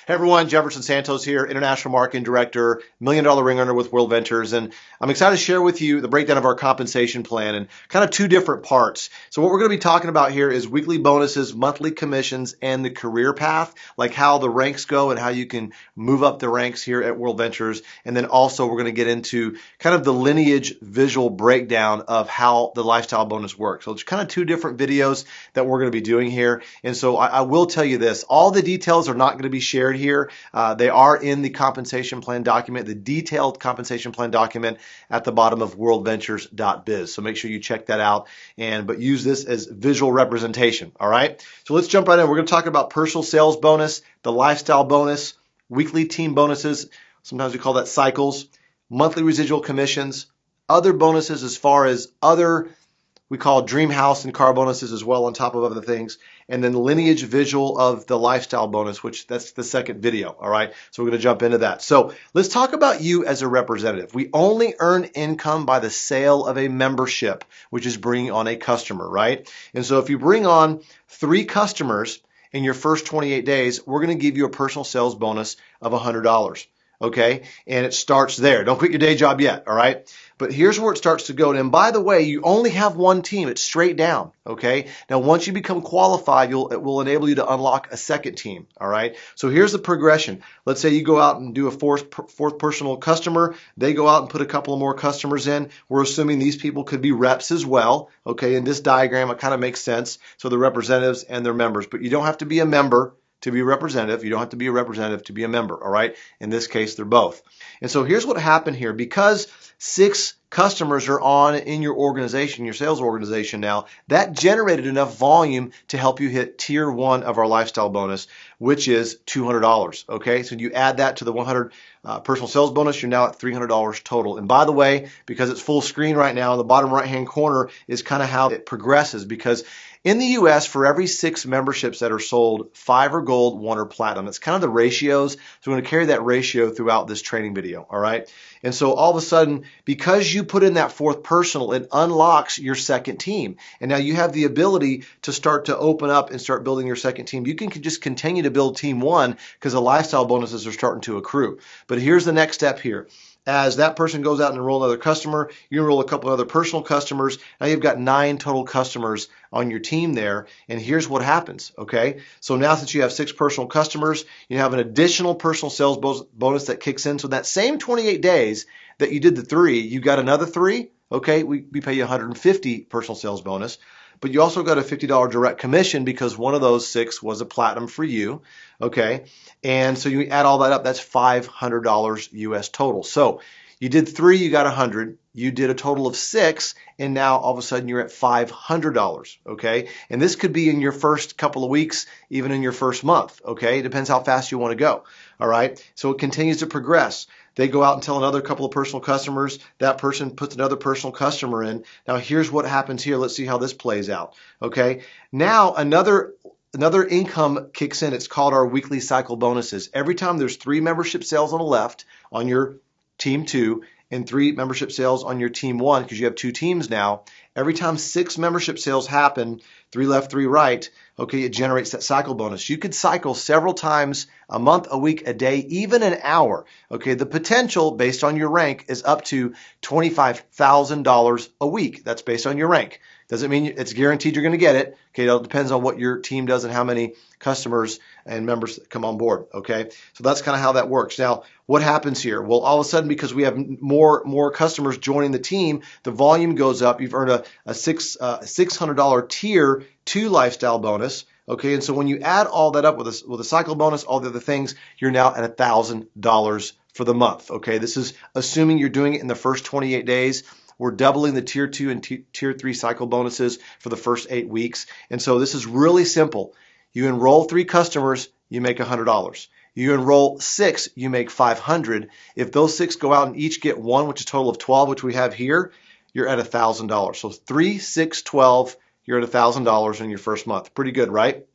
Hey everyone, Jefferson Santos here, International Marketing Director, $1 Million Ring Earner with World Ventures, and I'm excited to share with you the breakdown of our compensation plan and kind of two different parts. So what we're going to be talking about here is weekly bonuses, monthly commissions, and the career path, like how the ranks go and how you can move up the ranks here at World Ventures. And then also we're going to get into kind of the lineage visual breakdown of how the lifestyle bonus works. So it's kind of two different videos that we're going to be doing here. And so I will tell you this, all the details are not going to be shared here. They are in the compensation plan document, the detailed compensation plan document at the bottom of worldventures.biz. So make sure you check that out, but use this as visual representation. All right. So let's jump right in. We're going to talk about personal sales bonus, the lifestyle bonus, weekly team bonuses. Sometimes we call that cycles, monthly residual commissions, other bonuses as far as other we call dream house and car bonuses as well on top of other things. And then lineage visual of the lifestyle bonus, which that's the second video. All right. So we're going to jump into that. So let's talk about you as a representative. We only earn income by the sale of a membership, which is bringing on a customer, right? And so if you bring on 3 customers in your first 28 days, we're going to give you a personal sales bonus of $100. Okay. And it starts there. Don't quit your day job yet. All right. But here's where it starts to go. And by the way, you only have one team. It's straight down. Okay. Now, once you become qualified, it will enable you to unlock a second team. All right. So here's the progression. Let's say you go out and do a fourth personal customer. They go out and put a couple of more customers in. We're assuming these people could be reps as well. Okay. In this diagram, it kind of makes sense. So the representatives and their members, but you don't have to be a member to be a representative. You don't have to be a representative to be a member, all right? In this case, they're both. And so here's what happened here. Because 6 customers are on in your organization, your sales organization now, that generated enough volume to help you hit tier 1 of our lifestyle bonus, which is $200, okay? So you add that to the 100 personal sales bonus, you're now at $300 total. And by the way, because it's full screen right now, in the bottom right-hand corner is kind of how it progresses, because in the U.S., for every 6 memberships that are sold, 5 are gold, 1 are platinum. It's kind of the ratios. So we're going to carry that ratio throughout this training video, all right? And so all of a sudden, because you put in that 4th personal, it unlocks your second team. And now you have the ability to start to open up and start building your second team. You can just continue to build team 1 because the lifestyle bonuses are starting to accrue. But here's the next step here. As that person goes out and enroll another customer, you enroll a couple of other personal customers. Now you've got 9 total customers on your team there. And here's what happens, okay? So now since you have 6 personal customers, you have an additional personal sales bonus that kicks in. So that same 28 days that you did the 3, you got another 3, okay? We pay you 150 personal sales bonus. But you also got a $50 direct commission because one of those 6 was a platinum for you, okay? And so you add all that up, that's $500 US total. So you did 3, you got 100. You did a total of 6, and now all of a sudden you're at $500, okay? And this could be in your first couple of weeks, even in your first month, okay? It depends how fast you want to go, all right? So it continues to progress. They go out and tell another couple of personal customers. That person puts another personal customer in. Now here's what happens here. Let's see how this plays out, okay? Now another income kicks in. It's called our weekly cycle bonuses. Every time there's 3 membership sales on the left on your team 2 and 3 membership sales on your team 1, because you have 2 teams now, every time 6 membership sales happen, 3 left, 3 right, okay, it generates that cycle bonus. You could cycle several times a month, a week, a day, even an hour. Okay, the potential based on your rank is up to $25,000 a week. That's based on your rank. Doesn't mean it's guaranteed you're going to get it. Okay, it depends on what your team does and how many customers and members come on board. Okay, so that's kind of how that works. Now, what happens here? Well, all of a sudden, because we have more customers joining the team, the volume goes up. You've earned a $600 tier 2 lifestyle bonus. Okay, and so when you add all that up with a cycle bonus, all the other things, you're now at $1,000 for the month. Okay, this is assuming you're doing it in the first 28 days. We're doubling the tier 2 and tier 3 cycle bonuses for the first 8 weeks. And so this is really simple. You enroll 3 customers, you make $100. You enroll 6, you make $500. If those 6 go out and each get 1, which is a total of 12, which we have here, you're at $1,000. So 3, 6, 12, you're at $1,000 in your first month. Pretty good, right?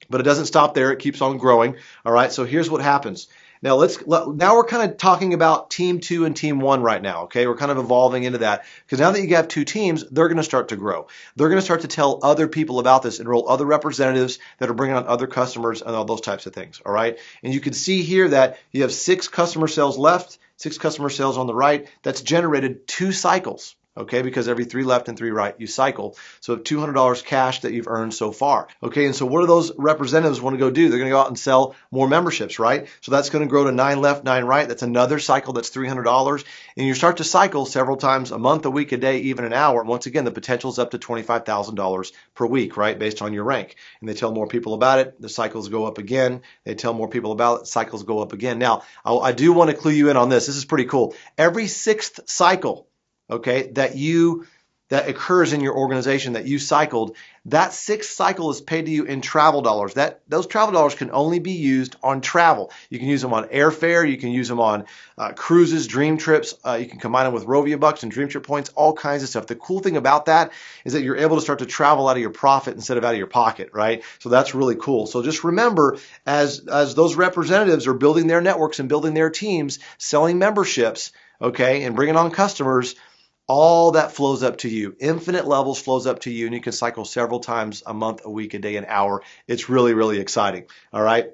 But it doesn't stop there. It keeps on growing. All right. So here's what happens. Now now we're kind of talking about team 2 and team 1 right now. Okay. We're kind of evolving into that because now that you have 2 teams, they're going to start to grow. They're going to start to tell other people about this, enroll other representatives that are bringing on other customers and all those types of things. All right. And you can see here that you have 6 customer sales left, 6 customer sales on the right. That's generated 2 cycles. Okay, because every 3 left and 3 right, you cycle. So $200 cash that you've earned so far. Okay, and so what do those representatives want to go do? They're going to go out and sell more memberships, right? So that's going to grow to 9 left, 9 right. That's another cycle. That's $300. And you start to cycle several times a month, a week, a day, even an hour. And once again, the potential is up to $25,000 per week, right, based on your rank. And they tell more people about it. The cycles go up again. They tell more people about it. Cycles go up again. Now, I do want to clue you in on this. This is pretty cool. Every 6th cycle, okay, that occurs in your organization that you cycled, that 6th cycle is paid to you in travel dollars. Those travel dollars can only be used on travel. You can use them on airfare. You can use them on cruises, dream trips. You can combine them with Rovia bucks and dream trip points, all kinds of stuff. The cool thing about that is that you're able to start to travel out of your profit instead of out of your pocket, right? So that's really cool. So just remember, as those representatives are building their networks and building their teams, selling memberships, okay, and bringing on customers, all that flows up to you. Infinite levels flows up to you, and you can cycle several times a month, a week, a day, an hour. It's really, really exciting. All right.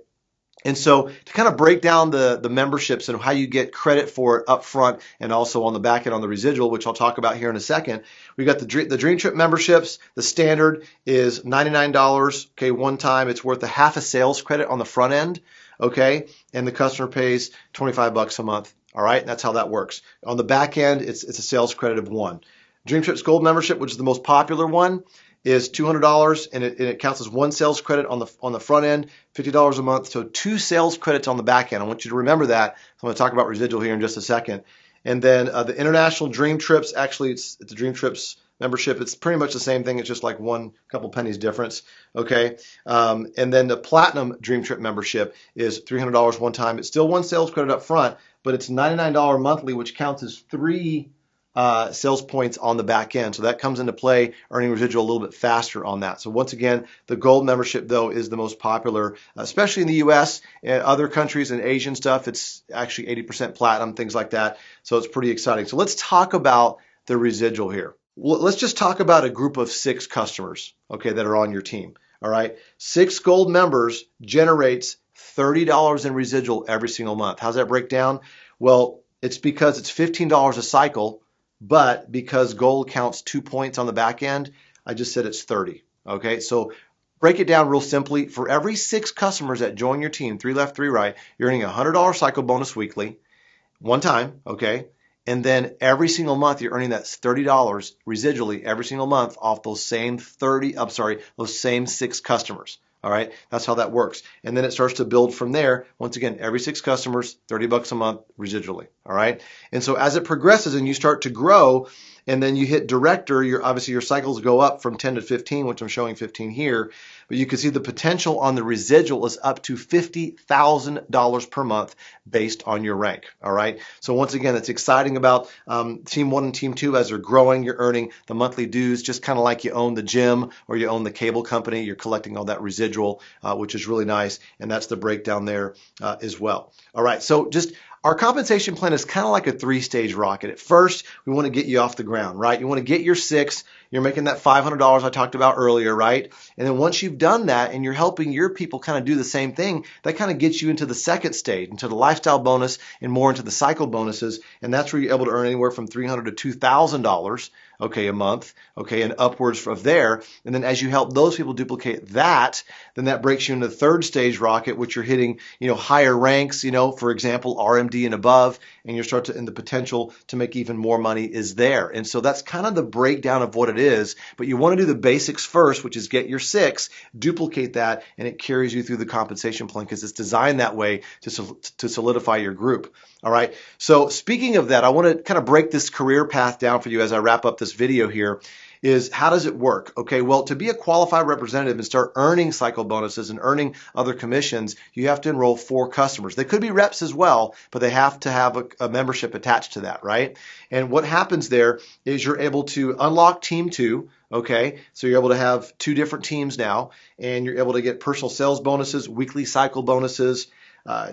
And so to kind of break down the memberships and how you get credit for it up front and also on the back end on the residual, which I'll talk about here in a second, we got the Dream Trip memberships. The standard is $99. Okay, one time. It's worth a half a sales credit on the front end. Okay, and the customer pays $25 a month. All right, that's how that works. On the back end, it's a sales credit of 1. Dream Trips Gold membership, which is the most popular one, is $200, and it counts as 1 sales credit on the front end, $50 a month. So 2 sales credits on the back end. I want you to remember that. I'm going to talk about residual here in just a second. And then the International Dream Trips, actually, it's a Dream Trips membership. It's pretty much the same thing. It's just like couple pennies difference. Okay. And then the Platinum Dream Trip membership is $300 one time. It's still 1 sales credit up front, but it's $99 monthly, which counts as 3 sales points on the back end. So that comes into play, earning residual a little bit faster on that. So once again, the gold membership, though, is the most popular, especially in the U.S. and other countries and Asian stuff. It's actually 80% platinum, things like that. So it's pretty exciting. So let's talk about the residual here. Well, let's just talk about a group of 6 customers, okay, that are on your team. All right. 6 gold members generates $30 in residual every single month. How's that break down? Well, it's because it's $15 a cycle, but because gold counts 2 points on the back end, I just said it's 30. Okay, so break it down real simply. For every 6 customers that join your team, 3 left, 3 right, you're earning a $100 cycle bonus weekly, one time, okay? And then every single month you're earning that $30 residually every single month off those same those same 6 customers. All right, that's how that works. And then it starts to build from there. Once again, every 6 customers, $30 a month residually. All right. And so as it progresses and you start to grow, and then you hit director, obviously your cycles go up from 10 to 15, which I'm showing 15 here. But you can see the potential on the residual is up to $50,000 per month based on your rank. All right. So once again, it's exciting about Team 1 and Team 2 as they're growing. You're earning the monthly dues, just kind of like you own the gym or you own the cable company. You're collecting all that residual, which is really nice. And that's the breakdown there as well. All right. So just our compensation plan is kind of like a 3-stage rocket. At first, we want to get you off the ground, right? You want to get your 6. You're making that $500 I talked about earlier, right? And then once you've done that and you're helping your people kind of do the same thing, that kind of gets you into the 2nd stage, into the lifestyle bonus and more into the cycle bonuses. And that's where you're able to earn anywhere from $300 to $2,000, okay, a month, okay, and upwards of there. And then as you help those people duplicate that, then that breaks you into the 3rd stage rocket, which you're hitting, higher ranks, for example, RMD and above, and you start to, and the potential to make even more money is there. And so that's kind of the breakdown of what it is. But you want to do the basics first, which is get your 6, duplicate that, and it carries you through the compensation plan because it's designed that way to solidify your group. All right. So speaking of that, I want to kind of break this career path down for you as I wrap up this video here. is how does it work? Okay, well, to be a qualified representative and start earning cycle bonuses and earning other commissions, you have to enroll 4 customers. They could be reps as well, but they have to have a membership attached to that, right? And what happens there is you're able to unlock team 2. Okay, so you're able to have 2 different teams now, and you're able to get personal sales bonuses, weekly cycle bonuses,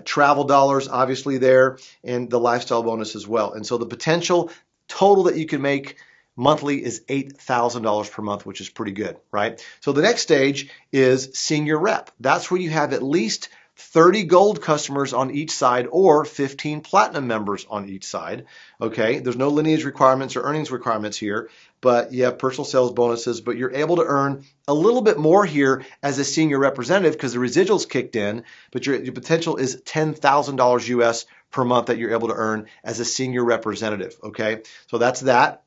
travel dollars, obviously there, and the lifestyle bonus as well. And so the potential total that you can make monthly is $8,000 per month, which is pretty good, right? So the next stage is senior rep. That's where you have at least 30 gold customers on each side or 15 platinum members on each side. Okay, there's no lineage requirements or earnings requirements here, but you have personal sales bonuses, but you're able to earn a little bit more here as a senior representative because the residuals kicked in, but your potential is $10,000 US per month that you're able to earn as a senior representative. Okay, so that's that.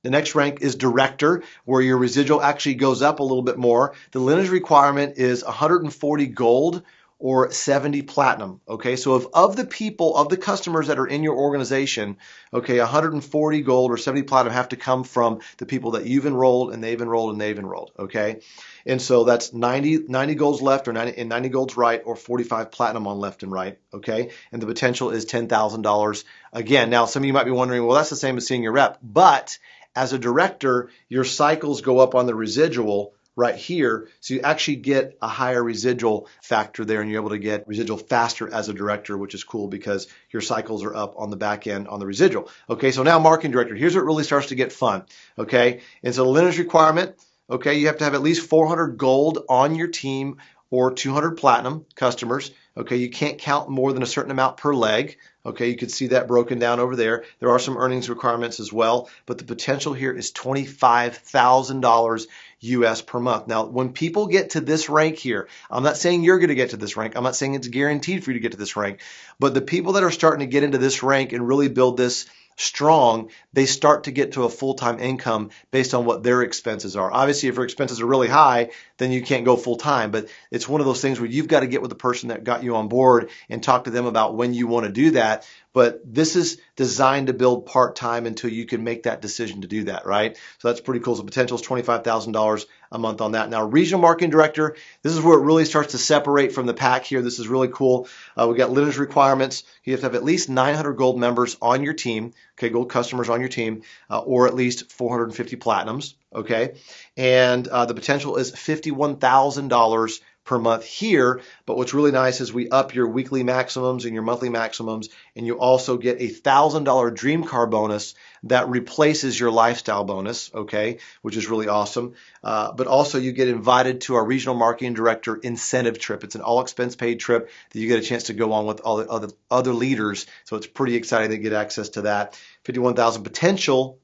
The next rank is director, where your residual actually goes up a little bit more. The lineage requirement is 140 gold or 70 platinum. Okay, so of the people, of the customers that are in your organization, okay, 140 gold or 70 platinum have to come from the people that you've enrolled and they've enrolled and they've enrolled. Okay, and so that's 90 golds left or 90 golds right or 45 platinum on left and right. Okay, and the potential is $10,000 again. Now, some of you might be wondering, well, that's the same as senior rep, but as a director, your cycles go up on the residual right here, so you actually get a higher residual factor there, and you're able to get residual faster as a director, which is cool because your cycles are up on the back end on the residual. Okay, so now marketing director, here's where it really starts to get fun. Okay, and so the lineage requirement, okay, you have to have at least 400 gold on your team or 200 platinum customers. Okay, you can't count more than a certain amount per leg. Okay, you can see that broken down over there. There are some earnings requirements as well, but the potential here is $25,000 US per month. Now, when people get to this rank here, I'm not saying you're going to get to this rank. I'm not saying it's guaranteed for you to get to this rank, but the people that are starting to get into this rank and really build this strong, they start to get to a full-time income based on what their expenses are. Obviously, if your expenses are really high, then you can't go full-time, but it's one of those things where you've got to get with the person that got you on board and talk to them about when you want to do that. But this is designed to build part-time until you can make that decision to do that, right? So that's pretty cool. So potential is $25,000 a month on that. Now, regional marketing director, this is where it really starts to separate from the pack here. This is really cool. We got lineage requirements. You have to have at least 900 gold members on your team, okay, gold customers on your team, or at least 450 platinums, okay? And the potential is $51,000 per month here, but what's really nice is we up your weekly maximums and your monthly maximums, and you also get a $1,000 dream car bonus that replaces your lifestyle bonus, okay, which is really awesome. But also you get invited to our regional marketing director incentive trip. It's an all expense paid trip that you get a chance to go on with all the other leaders, so it's pretty exciting to get access to that. 51,000 potential,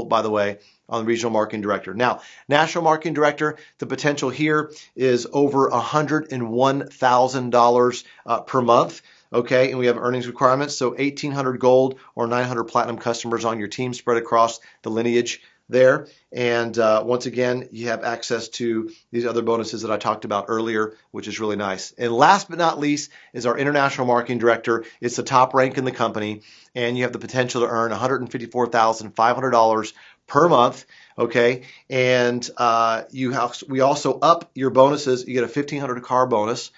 by the way, on the regional marketing director. Now, national marketing director, the potential here is over $101,000 per month. Okay, and we have earnings requirements, so 1,800 gold or 900 platinum customers on your team spread across the lineage there. And once again, you have access to these other bonuses that I talked about earlier, which is really nice. And last but not least is our international marketing director. It's the top rank in the company, and you have the potential to earn $154,500 per month. Okay, and we also up your bonuses. You get a $1,500 car bonus,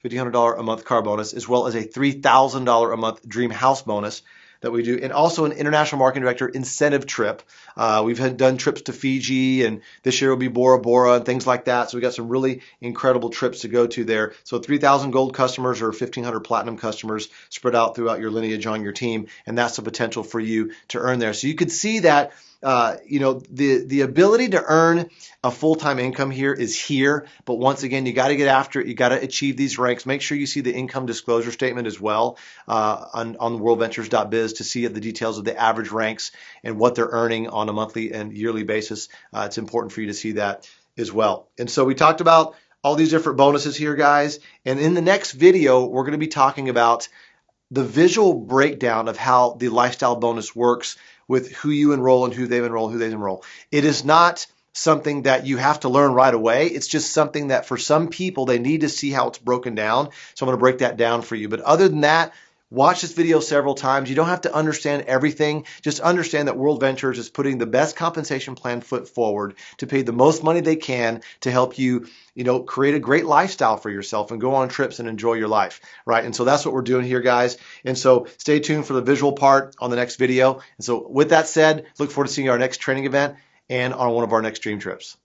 $1,500 a month car bonus, as well as a $3,000 a month dream house bonus that we do, and also an international marketing director incentive trip. We've done trips to Fiji, and this year will be Bora Bora and things like that. So we got some really incredible trips to go to there. So 3,000 gold customers or 1,500 platinum customers spread out throughout your lineage on your team, and that's the potential for you to earn there. So you could see that the ability to earn a full-time income here is here, but once again, you got to get after it. You got to achieve these ranks. Make sure you see the income disclosure statement as well on worldventures.biz to see the details of the average ranks and what they're earning on a monthly and yearly basis. It's important for you to see that as well. And so we talked about all these different bonuses here, guys. And in the next video, we're going to be talking about the visual breakdown of how the lifestyle bonus works with who you enroll and who they enroll. It is not something that you have to learn right away. It's just something that for some people, they need to see how it's broken down. So I'm going to break that down for you. But other than that, Watch this video several times. You don't have to understand everything. Just understand that World Ventures is putting the best compensation plan foot forward to pay the most money they can to help you, create a great lifestyle for yourself and go on trips and enjoy your life, right? And so that's what we're doing here, guys. And so stay tuned for the visual part on the next video. And so with that said, look forward to seeing you at our next training event and on one of our next dream trips.